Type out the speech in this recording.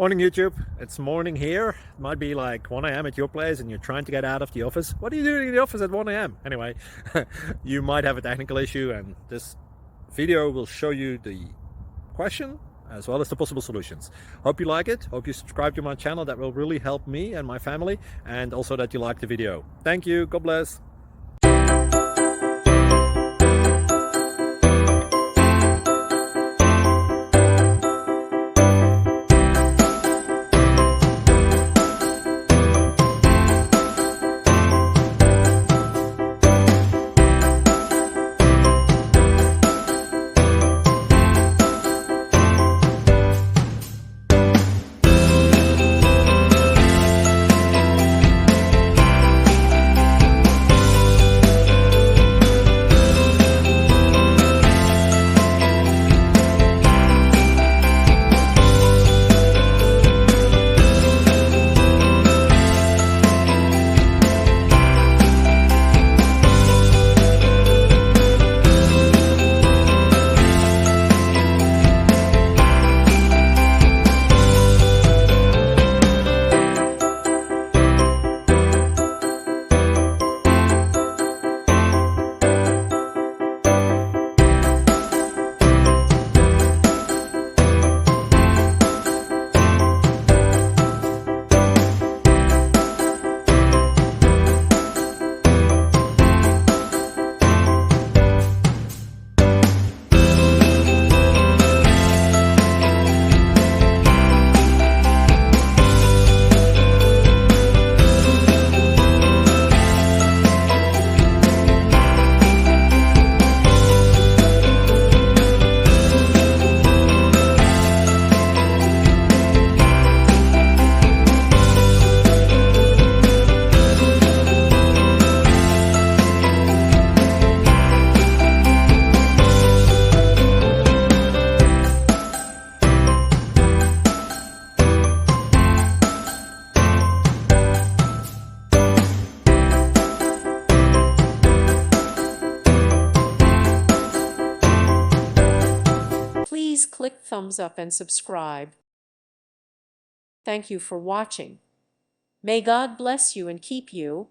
Morning YouTube, it's morning here. It might be like 1 a.m. at your place and you're trying to get out of the office. What are you doing in the office at 1 a.m.? Anyway, you might have a technical issue and this video will show you the question as well as the possible solutions. Hope you like it, hope you subscribe to my channel. That will really help me and my family, and also that you like the video. Thank you, God bless. Please click thumbs up and subscribe. Thank you for watching. May God bless you and keep you.